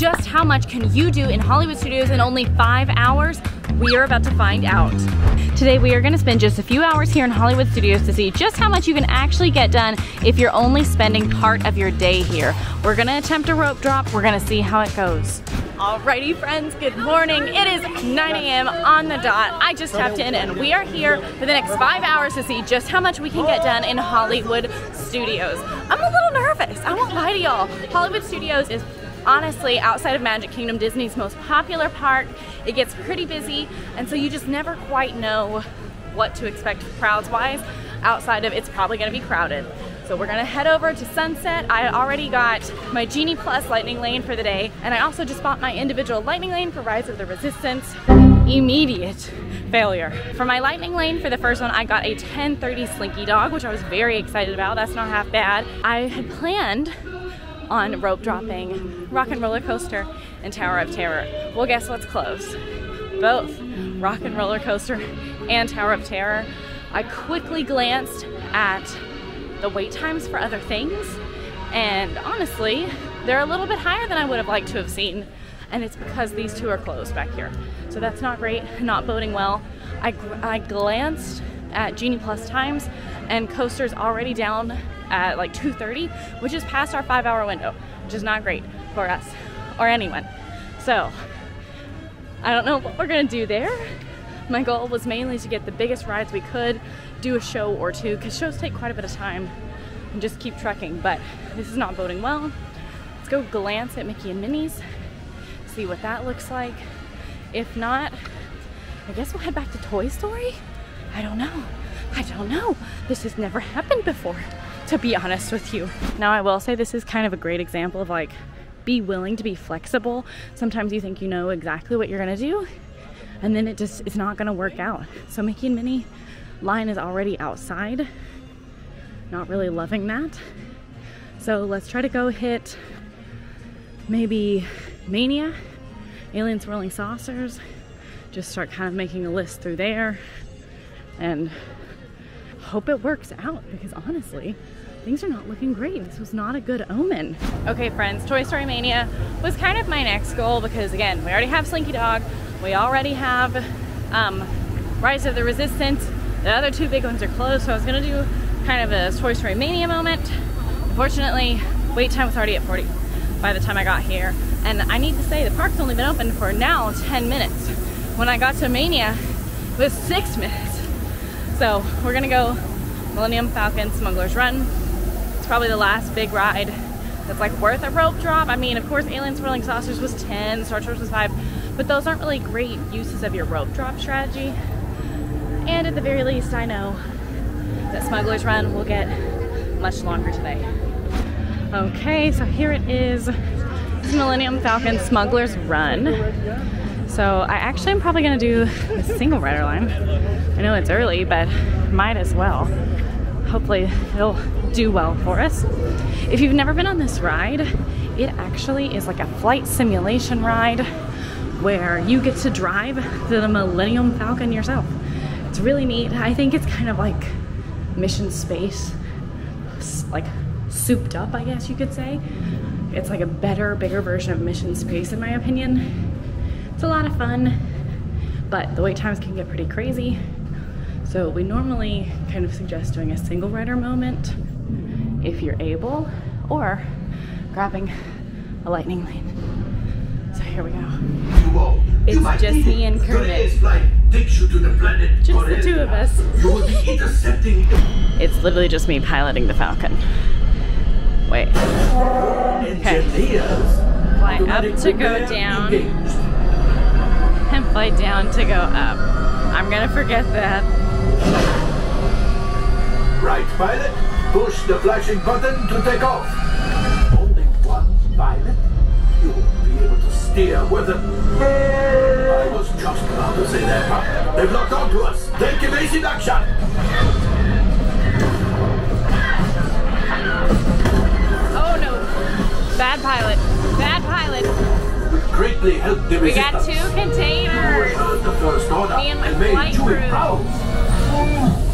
just how much can you do in Hollywood Studios in only 5 hours? We are about to find out. Today we are gonna spend just a few hours here in Hollywood Studios to see just how much you can actually get done if you're only spending part of your day here. We're gonna attempt a rope drop. We're gonna see how it goes. Alrighty friends, good morning. It is 9 a.m. on the dot. I just tapped in and we are here for the next 5 hours to see just how much we can get done in Hollywood Studios. I'm a little nervous, I won't lie to y'all. Hollywood Studios is honestly, outside of Magic Kingdom, Disney's most popular park. It gets pretty busy, and so you just never quite know what to expect crowds-wise. Outside of it's probably gonna be crowded. So we're gonna head over to Sunset. I already got my Genie Plus Lightning Lane for the day, and I also just bought my individual Lightning Lane for Rise of the Resistance. Immediate failure. For my Lightning Lane for the first one, I got a 1030 Slinky Dog, which I was very excited about. That's not half bad. I had planned on rope dropping Rock and Roller Coaster and Tower of Terror. Well, guess what's closed? Both Rock and Roller Coaster and Tower of Terror. I quickly glanced at the wait times for other things, and honestly, they're a little bit higher than I would have liked to have seen, and it's because these two are closed back here. So that's not great, not boding well. I glanced at Genie Plus times, and coaster's already down at like 2:30, which is past our 5 hour window, which is not great for us or anyone. So I don't know what we're gonna do there. My goal was mainly to get the biggest rides we could, do a show or two, because shows take quite a bit of time, and just keep trekking, but this is not boding well. Let's go glance at Mickey and Minnie's, see what that looks like. If not, I guess we'll head back to Toy Story? I don't know. I don't know. This has never happened before, to be honest with you. Now I will say this is kind of a great example of like, be willing to be flexible. Sometimes you think you know exactly what you're gonna do, and then it's not gonna work out. So Mickey and Minnie line is already outside. Not really loving that. So let's try to go hit maybe Mania, Alien Swirling Saucers. Just start kind of making a list through there and hope it works out, because honestly, things are not looking great. This was not a good omen. Okay friends, Toy Story Mania was kind of my next goal, because again, we already have Slinky Dog, we already have Rise of the Resistance. The other two big ones are closed, so I was gonna do kind of a Toy Story Mania moment. Unfortunately, wait time was already at 40 by the time I got here. And I need to say, the park's only been open for now 10 minutes. When I got to Mania, it was 6 minutes. So we're gonna go Millennium Falcon Smuggler's Run. It's probably the last big ride that's like worth a rope drop. I mean, of course, Alien Swirling Saucers was 10, Star Tours was 5, but those aren't really great uses of your rope drop strategy. And at the very least, I know that Smuggler's Run will get much longer today. Okay, so here it is. This is Millennium Falcon Smuggler's Run. So I actually am probably gonna do a single rider line. I know it's early, but might as well. Hopefully it'll do well for us. If you've never been on this ride, it actually is like a flight simulation ride where you get to drive the Millennium Falcon yourself. It's really neat. I think it's kind of like Mission Space, like souped up, I guess you could say. It's like a better, bigger version of Mission Space in my opinion. It's a lot of fun, but the wait times can get pretty crazy. So we normally kind of suggest doing a single rider moment if you're able, or grabbing a Lightning Lane. So here we go. It's just me and Kermit. Just the two of us. It's literally just me piloting the Falcon. Wait. Okay. Fly up to go down, and fly down to go up. I'm gonna forget that. Right, pilot. Push the flashing button to take off. Only one pilot? You won't be able to steer with it. I was just about to say that, but they've locked onto us. Take evasive action. Oh no. Bad pilot. Bad pilot. Greatly helped the We got two containers. The first order Me and my made flight you crew. proud.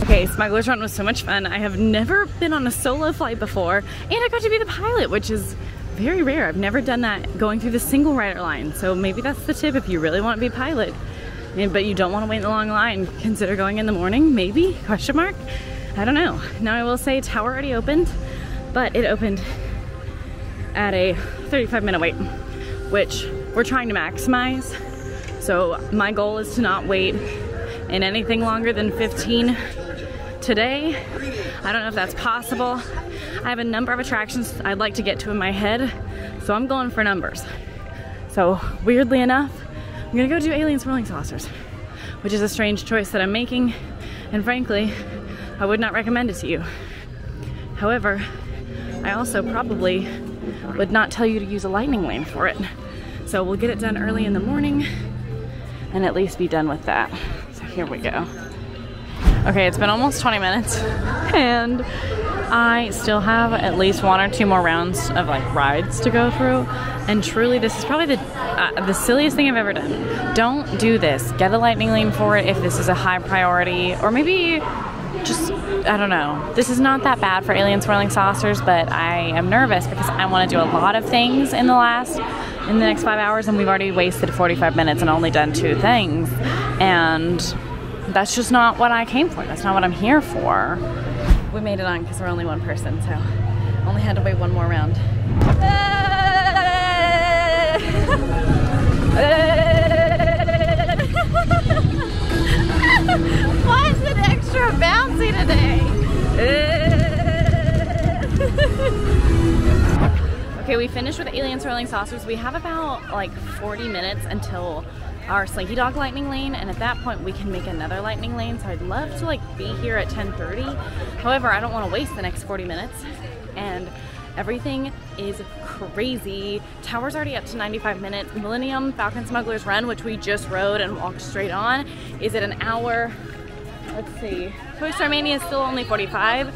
Okay, Smuggler's Run was so much fun. I have never been on a solo flight before, and I got to be the pilot, which is very rare. I've never done that going through the single rider line. So maybe that's the tip if you really want to be a pilot, but you don't want to wait in the long line. Consider going in the morning, maybe, question mark. I don't know. Now I will say tower already opened, but it opened at a 35-minute wait, which we're trying to maximize. So my goal is to not wait in anything longer than 15 today. I don't know if that's possible. I have a number of attractions I'd like to get to in my head, so I'm going for numbers. So weirdly enough, I'm gonna go do Alien Swirling Saucers, which is a strange choice that I'm making, and frankly, I would not recommend it to you. However, I also probably would not tell you to use a lightning lane for it. So we'll get it done early in the morning and at least be done with that. So here we go. Okay, it's been almost 20 minutes and I still have at least 1 or 2 more rounds of like rides to go through. And truly, this is probably the silliest thing I've ever done. Don't do this. Get a lightning lane for it if this is a high priority, or maybe just, I don't know. This is not that bad for Alien Swirling Saucers, but I am nervous because I want to do a lot of things in the next 5 hours, and we've already wasted 45 minutes and only done 2 things. And that's just not what I came for. That's not what I'm here for. We made it on because we're only 1 person, so only had to wait 1 more round. Why is it extra bouncy today? Okay, we finished with Alien Swirling Saucers. We have about like 40 minutes until our Slinky Dog lightning lane, and at that point we can make another lightning lane. So I'd love to like be here at 10:30. However, I don't want to waste the next 40 minutes, and everything is crazy. Tower's already up to 95 minutes. Millennium Falcon Smuggler's Run, which we just rode and walked straight on, is at 1 hour. Let's see. Toy Story Mania is still only 45,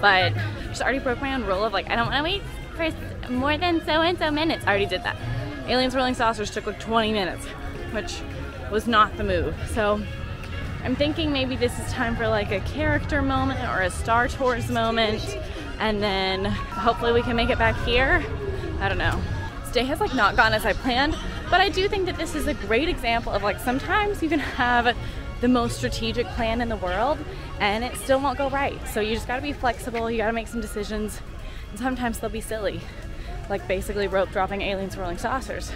but I just already broke my own rule of like, I don't want to wait for more than so and so minutes. I already did that. Alien Swirling Saucers took like 20 minutes, which was not the move. So I'm thinking maybe this is time for like a character moment or a Star Tours moment, and then hopefully we can make it back here. I don't know. This day has like not gone as I planned, but I do think that this is a great example of like sometimes you can have the most strategic plan in the world and it still won't go right. So you just gotta be flexible, you gotta make some decisions, and sometimes they'll be silly. Like basically rope dropping Alien Swirling Saucers.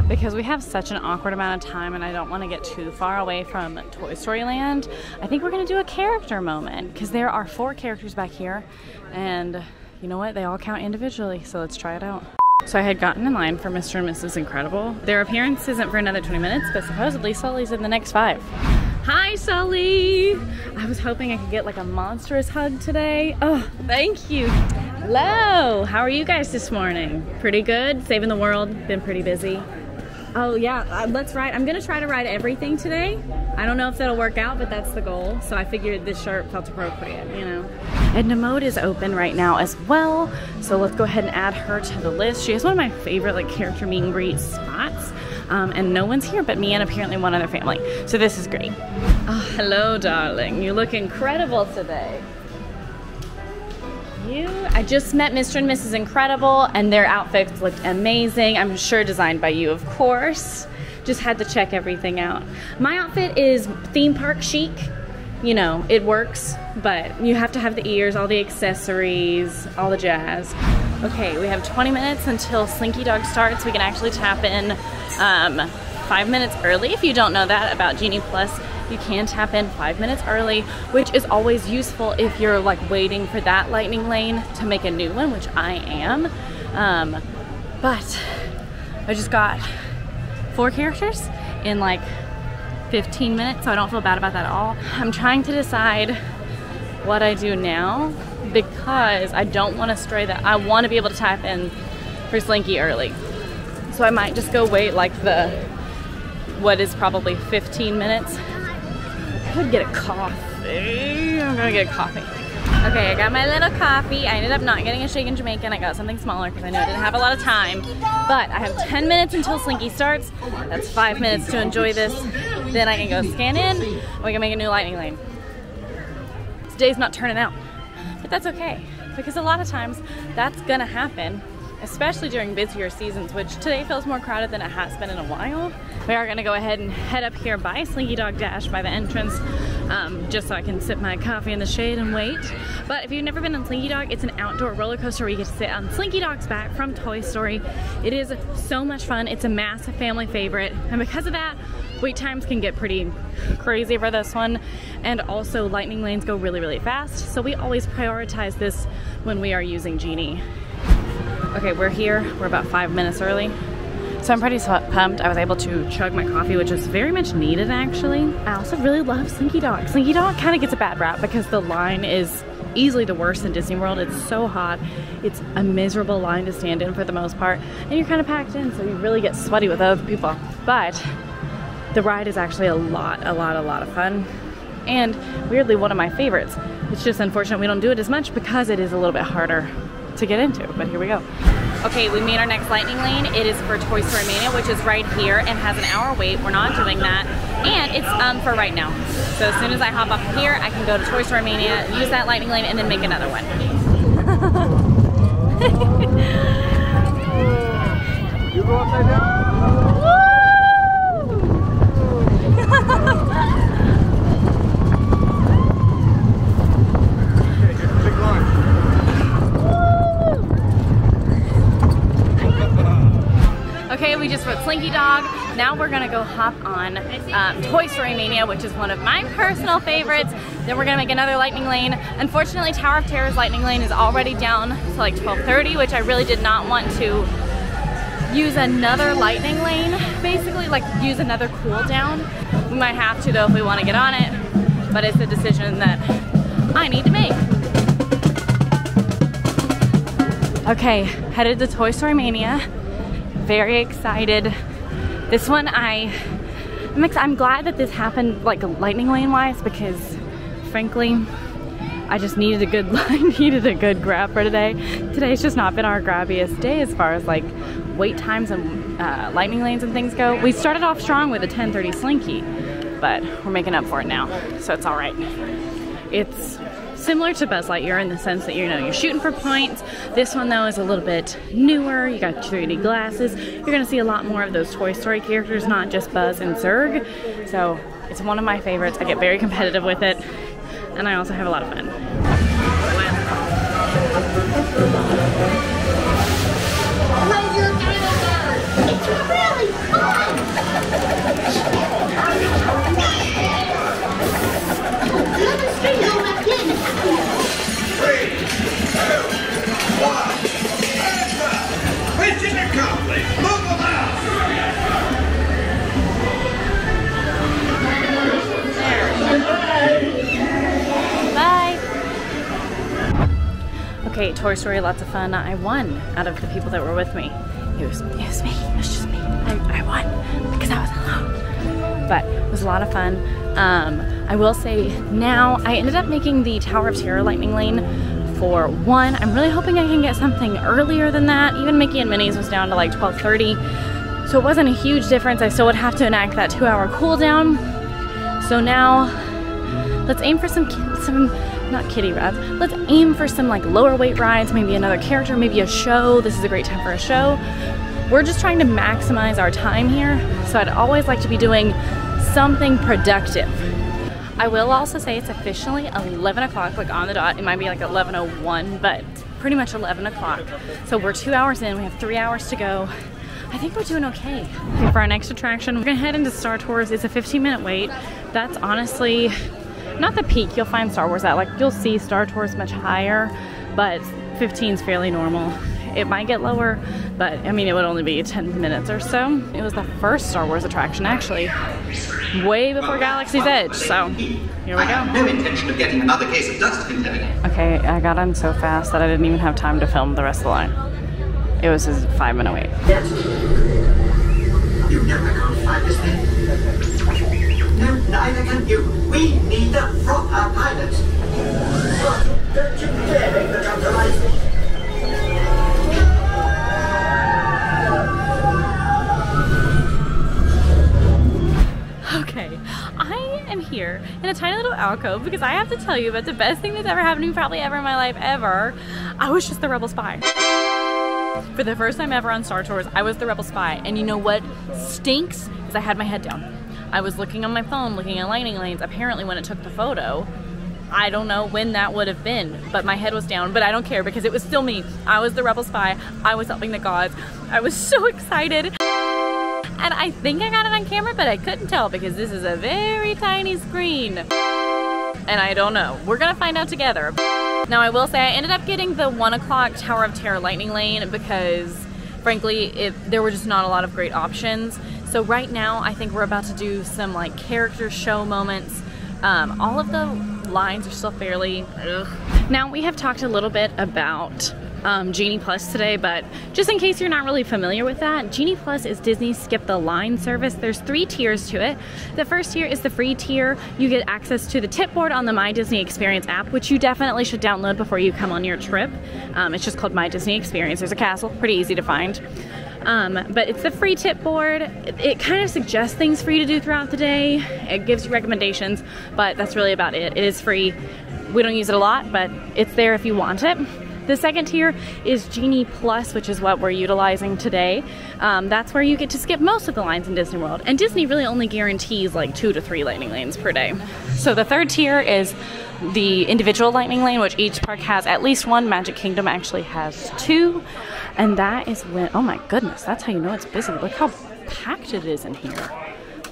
Because we have such an awkward amount of time and I don't want to get too far away from Toy Story Land, I think we're going to do a character moment because there are 4 characters back here, and you know what, they all count individually, so let's try it out. So I had gotten in line for Mr. and Mrs. Incredible. Their appearance isn't for another 20 minutes, but supposedly Sully's in the next 5. Hi, Sully! I was hoping I could get like a monstrous hug today. Oh, thank you. Hello, how are you guys this morning? Pretty good? Saving the world, been pretty busy. Oh yeah, let's ride. I'm gonna try to ride everything today. I don't know if that'll work out, but that's the goal. So I figured this shirt felt appropriate, you know. Edna Mode is open right now as well. So let's go ahead and add her to the list. She has one of my favorite like character meet and greet spots. And no one's here but me and apparently one other family. So this is great. Oh, hello, darling. You look incredible today. I just met Mr. and Mrs. Incredible and their outfits looked amazing. I'm sure designed by you, of course. Just had to check everything out. My outfit is theme park chic. You know, it works, but you have to have the ears, all the accessories, all the jazz. Okay, we have 20 minutes until Slinky Dog starts. We can actually tap in 5 minutes early. If you don't know that about Genie Plus, you can tap in 5 minutes early, which is always useful if you're like waiting for that lightning lane to make a new one, which I am. But I just got 4 characters in like 15 minutes, so I don't feel bad about that at all. I'm trying to decide what I do now because I don't want to stray that. I want to be able to tap in for Slinky early. So I might just go wait like what is probably 15 minutes. Could get a coffee. I'm gonna get a coffee. Okay, I got my little coffee. I ended up not getting a Shaken Jamaican. I got something smaller because I knew I didn't have a lot of time. But I have 10 minutes until Slinky starts. That's 5 minutes to enjoy this. Then I can go scan in and we can make a new lightning lane. Today's not turning out, but that's okay because a lot of times that's gonna happen especially during busier seasons, which today feels more crowded than it has been in a while. We are gonna go ahead and head up here by Slinky Dog Dash by the entrance, just so I can sip my coffee in the shade and wait. But if you've never been on Slinky Dog, it's an outdoor roller coaster where you get to sit on Slinky Dog's back from Toy Story. It is so much fun. It's a massive family favorite, and because of that, wait times can get pretty crazy for this one, and also lightning lanes go really, really fast, so we always prioritize this when we are using Genie. Okay, we're here. We're about 5 minutes early, so I'm pretty pumped. I was able to chug my coffee, which is very much needed, actually. I also really love Slinky Dog. Slinky Dog kind of gets a bad rap because the line is easily the worst in Disney World. It's so hot. It's a miserable line to stand in for the most part, and you're kind of packed in, so you really get sweaty with other people. But the ride is actually a lot of fun, and weirdly one of my favorites. It's just unfortunate we don't do it as much because it is a little bit harder to get into, but here we go. Okay, we made our next lightning lane. It is for Toy Story Mania, which is right here and has an hour wait. We're not doing that, and it's for right now. So as soon as I hop up here, I can go to Toy Story Mania, use that lightning lane, and then make another one. You go upside down? Okay, we just wrote Slinky Dog. Now we're gonna go hop on Toy Story Mania, which is one of my personal favorites. Then we're gonna make another lightning lane. Unfortunately, Tower of Terror's lightning lane is already down to like 12:30, which I really did not want to use another lightning lane, basically, like use another cool down. We might have to though if we want to get on it, but it's a decision that I need to make. Okay, headed to Toy Story Mania. Very excited. This one I'm glad that this happened like lightning lane wise, because frankly I just needed a good needed a good grab for today. Today's just not been our grabbiest day as far as like wait times and lightning lanes and things go. We started off strong with a 10:30 Slinky, but we're making up for it now, so it's all right. It's similar to Buzz Lightyear in the sense that, you know, you're shooting for points. This one though is a little bit newer. You got 3D glasses. You're gonna see a lot more of those Toy Story characters, not just Buzz and Zurg. So it's one of my favorites. I get very competitive with it, and I also have a lot of fun. It's really fun! Another string on my pin. 3, 2, 1, hands up! Mission accomplished! Move them out! Bye! Okay, Toy Story, lots of fun. I won out of the people that were with me. It was me. It was just me. I won because I was alone. But it was a lot of fun. I will say now I ended up making the Tower of Terror lightning lane for 1. I'm really hoping I can get something earlier than that. Even Mickey and Minnie's was down to like 12:30. So it wasn't a huge difference. I still would have to enact that 2-hour cooldown. So now let's aim for some not kiddie rides. Let's aim for some like lower weight rides, maybe another character, maybe a show. This is a great time for a show. We're just trying to maximize our time here. So I'd always like to be doing something productive. I will also say it's officially 11 o'clock, like on the dot. It might be like 11:01, but pretty much 11 o'clock. So we're 2 hours in, we have 3 hours to go. I think we're doing okay. Okay, for our next attraction, we're gonna head into Star Tours. It's a 15-minute wait. That's honestly not the peak you'll find Star Wars at. Like, you'll see Star Tours much higher, but 15 is fairly normal. It might get lower, but I mean, it would only be 10 minutes or so. It was the first Star Wars attraction, actually, way before Galaxy's Edge, so here we go. I have no intention of getting another case of dust contamination. Okay, I got on so fast that I didn't even have time to film the rest of the line. It was a 5-minute wait. You never gonna find this thing? No, neither can you. We need a proper pilot. Don't you dare make the come to life! Okay, I am here in a tiny little alcove because I have to tell you about the best thing that's ever happened to me probably ever in my life ever. I was just the rebel spy. For the first time ever on Star Tours, I was the Rebel Spy. And you know what stinks? Is I had my head down. I was looking on my phone, looking at lightning lanes. Apparently when it took the photo, I don't know when that would have been, but my head was down. But I don't care because it was still me. I was the Rebel Spy. I was helping the gods. I was so excited. And I think I got it on camera, but I couldn't tell because this is a very tiny screen. And I don't know. We're gonna find out together. Now I will say I ended up getting the 1 o'clock Tower of Terror lightning lane because frankly there were just not a lot of great options. So right now I think we're about to do some like character show moments. All of the lines are still fairly ugh. Now we have talked a little bit about Genie Plus today, but just in case you're not really familiar with that, Genie Plus is Disney's Skip the Line service. There's 3 tiers to it. The first tier is the free tier. You get access to the tip board on the My Disney Experience app, which you definitely should download before you come on your trip. It's just called My Disney Experience. There's a castle, pretty easy to find. But it's the free tip board. It kind of suggests things for you to do throughout the day. It gives you recommendations, but that's really about it. It is free. We don't use it a lot, but it's there if you want it. The second tier is Genie Plus, which is what we're utilizing today. That's where you get to skip most of the lines in Disney World. And Disney really only guarantees like 2 to 3 lightning lanes per day. So the third tier is the individual lightning lane, which each park has at least 1. Magic Kingdom actually has 2. And that is when, oh my goodness, that's how you know it's busy. Look how packed it is in here.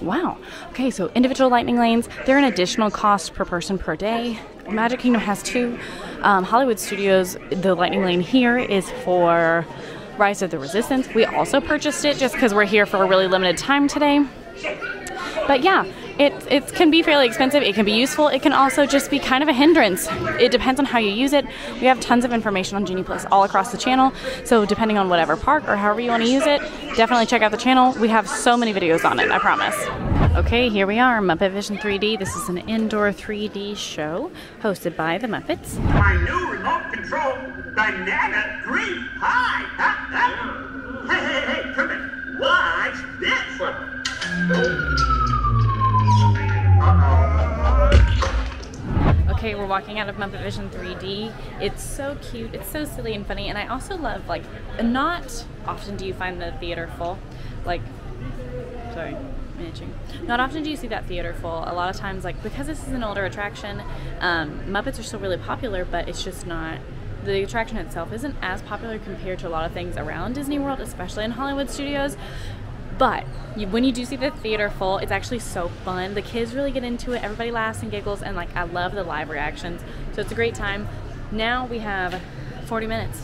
Wow. Okay, so individual lightning lanes, they're an additional cost per person per day. Magic Kingdom has 2. Hollywood Studios, the lightning lane here is for Rise of the Resistance. We also purchased it just because we're here for a really limited time today. But yeah, it can be fairly expensive. It can be useful. It can also just be kind of a hindrance. It depends on how you use it. We have tons of information on Genie Plus all across the channel. So depending on whatever park or however you want to use it, definitely check out the channel. We have so many videos on it, I promise. Okay, here we are, Muppet Vision 3D. This is an indoor 3D show hosted by the Muppets. My new remote control Banana Green Pie. Hey, come in. Watch this one. Okay, we're walking out of Muppet Vision 3D. It's so cute, it's so silly and funny, and I also love, like, not often do you find the theater full. Like, sorry, I'm itching. Not often do you see that theater full. A lot of times, like, because this is an older attraction, Muppets are still really popular, but it's just not, the attraction itself isn't as popular compared to a lot of things around Disney World, especially in Hollywood Studios. But when you do see the theater full, it's actually so fun. The kids really get into it. Everybody laughs and giggles, and like I love the live reactions. So it's a great time. Now we have 40 minutes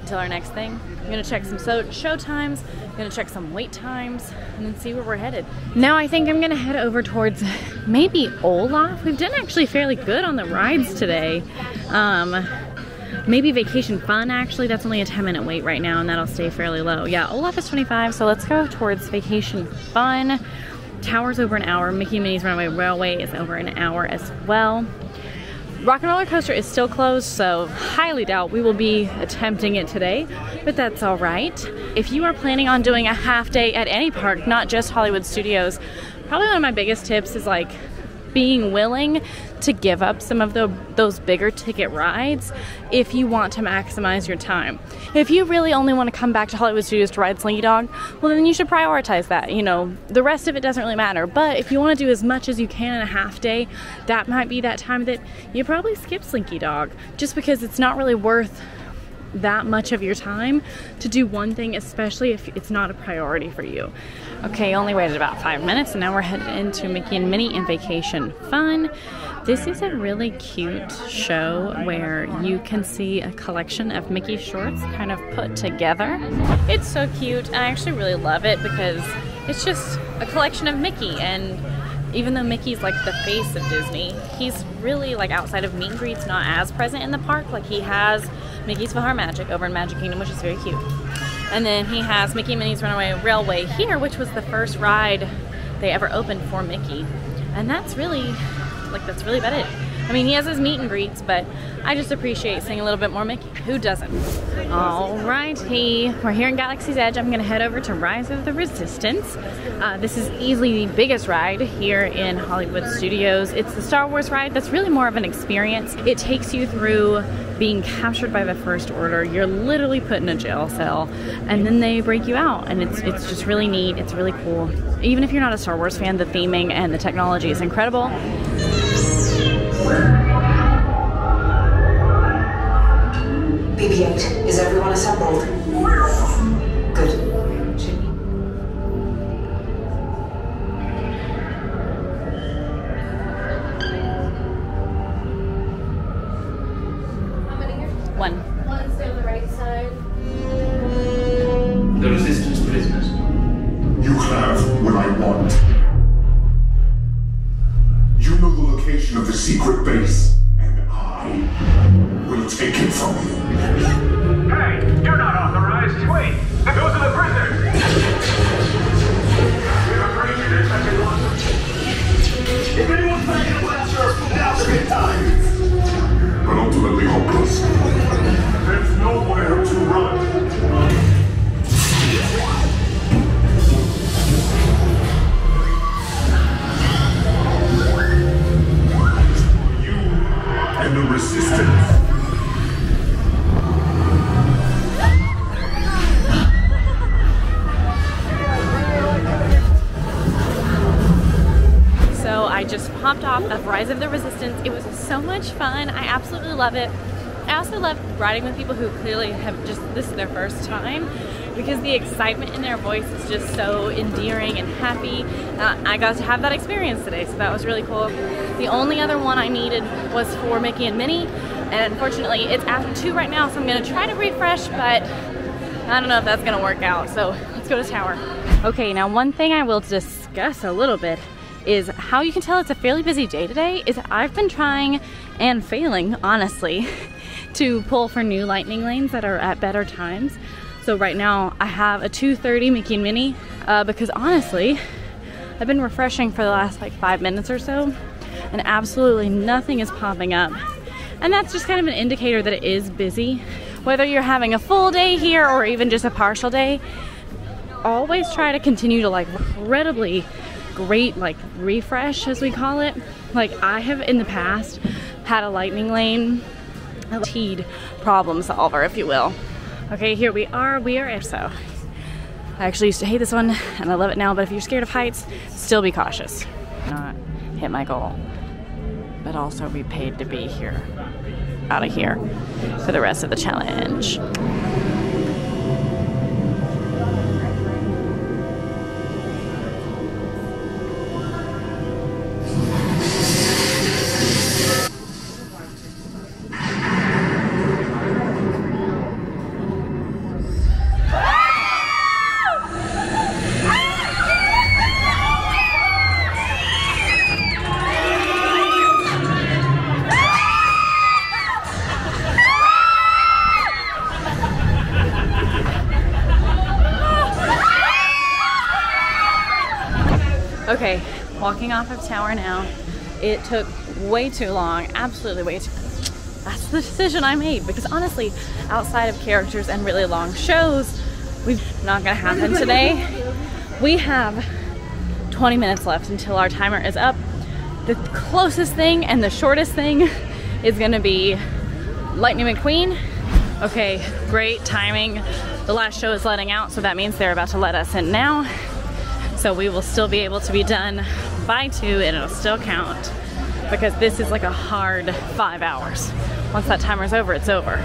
until our next thing. I'm gonna check some show times. I'm gonna check some wait times, and then see where we're headed. Now I think I'm gonna head over towards maybe Olaf. We've done actually fairly good on the rides today. Maybe Vacation Fun, actually. That's only a 10-minute wait right now, and that'll stay fairly low. Yeah, Olaf is 25, so let's go towards Vacation Fun. Tower's over an hour. Mickey and Minnie's Runaway Railway is over an hour as well. Rock and Roller Coaster is still closed, so highly doubt we will be attempting it today, but that's all right. If you are planning on doing a half day at any park, not just Hollywood Studios, probably one of my biggest tips is like being willing to give up some of those bigger ticket rides if you want to maximize your time. If you really only want to come back to Hollywood Studios to ride Slinky Dog, well then you should prioritize that. You know, the rest of it doesn't really matter. But if you want to do as much as you can in a half day, that might be that time that you probably skip Slinky Dog, just because it's not really worth that much of your time to do one thing, especially if it's not a priority for you. Okay, only waited about 5 minutes, and now we're headed into Mickey and Minnie in Vacation Fun. This is a really cute show where you can see a collection of Mickey shorts kind of put together. It's so cute, and I actually really love it because it's just a collection of Mickey, and even though Mickey's like the face of Disney, he's really, like, outside of meet and greets, not as present in the park. Like, he has Mickey's PhilharMagic over in Magic Kingdom, which is very cute. And then he has Mickey and Minnie's Runaway Railway here, which was the first ride they ever opened for Mickey. And that's really, like, that's really about it. I mean, he has his meet and greets, but I just appreciate seeing a little bit more Mickey. Who doesn't? Alrighty, we're here in Galaxy's Edge. I'm gonna head over to Rise of the Resistance. This is easily the biggest ride here in Hollywood Studios. It's the Star Wars ride that's really more of an experience. It takes you through being captured by the First Order. You're literally put in a jail cell, and then they break you out, and it's just really neat. It's really cool. Even if you're not a Star Wars fan, the theming and the technology is incredible. BB-8, is everyone assembled? Good. One's on the right side. The Resistance prisoners. You have what I want. You know the location of the secret base, and I will take it from you. Hey, you're not authorized. Wait, those are the prisoners. We have a breach in this second one. If anyone's packing a blaster, now's a good time. But ultimately hopeless. There's nowhere to run. You and the Resistance. So I just popped off of Rise of the Resistance. It was so much fun. I absolutely love it. I also love riding with people who clearly have this is their first time, because the excitement in their voice is just so endearing and happy. I got to have that experience today, so that was really cool. The only other one I needed was for Mickey and Minnie, and unfortunately it's after 2 right now, so I'm gonna try to refresh, but I don't know if that's gonna work out, so let's go to Tower. Okay, now one thing I will discuss a little bit is how you can tell it's a fairly busy day today is I've been trying and failing, honestly, to pull for new lightning lanes that are at better times. So right now I have a 2:30 Mickey and Minnie because honestly, I've been refreshing for the last like 5 minutes or so and absolutely nothing is popping up. And that's just kind of an indicator that it is busy. Whether you're having a full day here or even just a partial day, always try to continue to like incredibly great like refresh, as we call it. Like I have in the past had a lightning lane, a teed problem solver, if you will. Okay, here we are so. I actually used to hate this one and I love it now, but if you're scared of heights, still be cautious. Not hit my goal, but also be paid to be here, out of here for the rest of the challenge. Okay, walking off of Tower now. It took way too long, absolutely way too long. That's the decision I made because honestly, outside of characters and really long shows, not gonna happen today. We have 20 minutes left until our timer is up. The closest thing and the shortest thing is gonna be Lightning McQueen. Okay, great timing. The last show is letting out, so that means they're about to let us in now. So we will still be able to be done by 2 and it'll still count because this is like a hard 5 hours. Once that timer's over, it's over.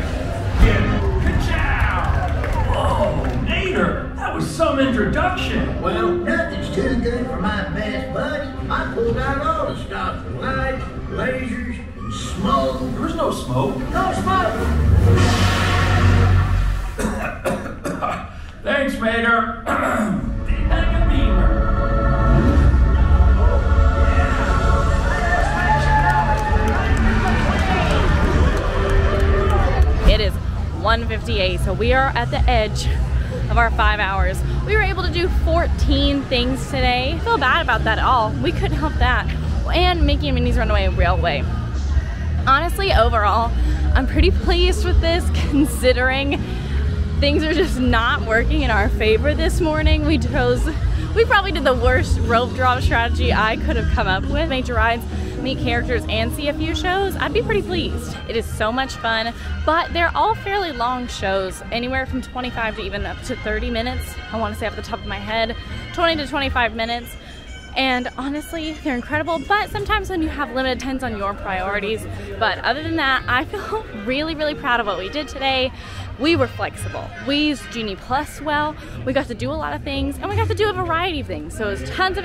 Whoa, Nader, that was some introduction. Well, nothing's too good for my best buddy. I pulled out all the stops. Lights, lasers, and smoke. There was no smoke. No smoke! Thanks, Mater. Like a beamer. It is 1:58, so we are at the edge of our 5 hours. We were able to do 14 things today. I feel bad about that at all. We couldn't help that. And Mickey and Minnie's Runaway Railway. Honestly, overall, I'm pretty pleased with this considering things are just not working in our favor this morning. We probably did the worst rope drop strategy I could have come up with. Major rides, meet characters, and see a few shows. I'd be pretty pleased. It is so much fun, but they're all fairly long shows, anywhere from 25 to even up to 30 minutes. I want to say off the top of my head, 20 to 25 minutes. And honestly, they're incredible, but sometimes when you have limited times on your priorities. But other than that, I feel really, really proud of what we did today. We were flexible. We used Genie Plus well. We got to do a lot of things, and we got to do a variety of things. So it was tons of